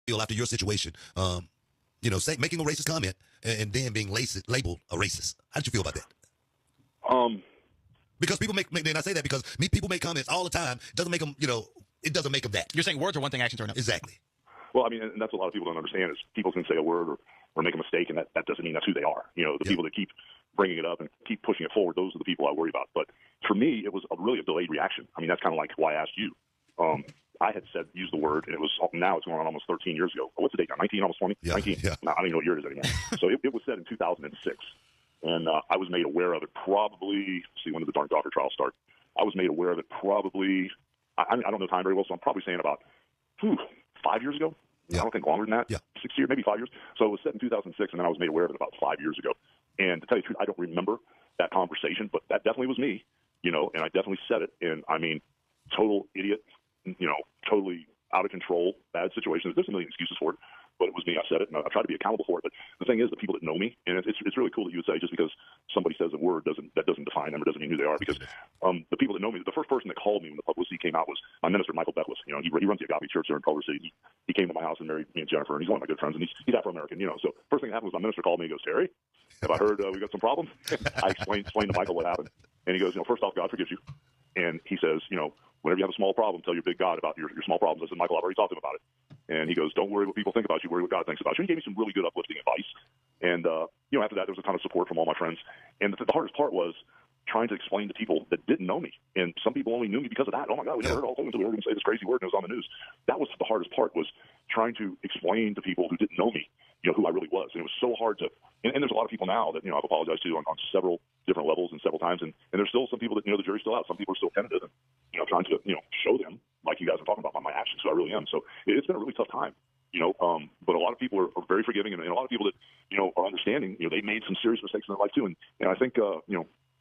feel after your situation? Making a racist comment and then being labeled a racist. How did you feel about that? Because people make and I say that because people make comments all the time. It doesn't make them, it doesn't make them that. You're saying words are one thing, actions are another. Exactly. Well, I mean, and that's what a lot of people don't understand is people can say a word or make a mistake, and that doesn't mean that's who they are. The people that keep bringing it up and keep pushing it forward, those are the people I worry about. But for me, it was really a delayed reaction. I mean, that's kind of like why I asked you. I had used the word, and now it's going on almost 13 years ago. What's the date now? 19, almost 20? Yeah, 19. yeah. No, I don't even know what year it is anymore. So it was said in 2006, and I was made aware of it probably, when did the darn Gawker trial start? I was made aware of it probably, I don't know time very well, so I'm probably saying about 5 years ago. Yeah. I don't think longer than that. Yeah. 6 years, maybe 5 years. So it was said in 2006, and then I was made aware of it about 5 years ago. And to tell you the truth, I don't remember that conversation, but that definitely was me, and I definitely said it. And I mean, total idiot, totally out of control, bad situation. There's a million excuses for it, but it was me. I said it, and I try to be accountable for it. But the thing is, the people that know me, and it's really cool that you would say just because somebody says a word doesn't define them or doesn't mean who they are. Because the people that know me, the first person that called me when the publicity came out was my minister, Michael Beckwith. He runs the Agape Church there in Culver City. He came to my house and married me and Jennifer, and he's one of my good friends, and he's Afro-American. So first thing that happened was my minister called me and he goes, "Terry, have I heard we got some problems?" I explained to Michael what happened, and he goes, "First off, God forgives you," and he says, whenever you have a small problem, tell your big God about your small problems. I said, "Michael, I've already talked to him about it." And he goes, "Don't worry what people think about you. Worry what God thinks about you." And he gave me some really good uplifting advice. And, after that, there was a ton of support from all my friends. And the hardest part was trying to explain to people that didn't know me. And some people only knew me because of that. "Oh, my God, we never heard all until we heard him say this crazy word and it was on the news." That was the hardest part, was trying to explain to people who didn't know me, who I really was. And it was so hard to – and there's a lot of people now that, I've apologized to on several different levels and several times. And there's still some people that, the jury's still out. Some people are still tentative and, trying to, show them, like you guys are talking about, my actions, who I really am. So it's been a really tough time. But a lot of people are very forgiving, and a lot of people that, are understanding, they made some serious mistakes in their life too. And I think,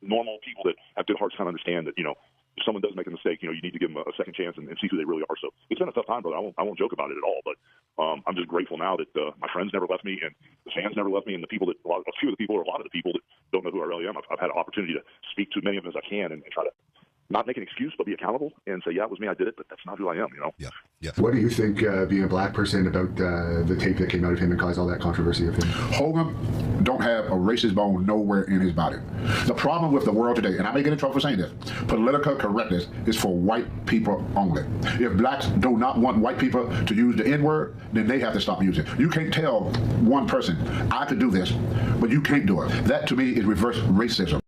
normal people that have good hearts kind of understand that, if someone does make a mistake, you need to give them a second chance and see who they really are. So it's been a tough time, brother. I won't joke about it at all. But I'm just grateful now that my friends never left me, and the fans never left me, and the people a few of the people, or a lot of the people that don't know who I really am, I've had an opportunity to speak to as many of them as I can and try to not make an excuse, but be accountable and say, "Yeah, it was me, I did it, but that's not who I am." Yeah, yeah. What do you think, being a black person, about the tape that came out of him and caused all that controversy of him? Hogan don't have a racist bone nowhere in his body. The problem with the world today, and I may get in trouble for saying this, political correctness is for white people only. If blacks do not want white people to use the N-word, then they have to stop using it. You can't tell one person, "I could do this," but you can't do it. That, to me, is reverse racism.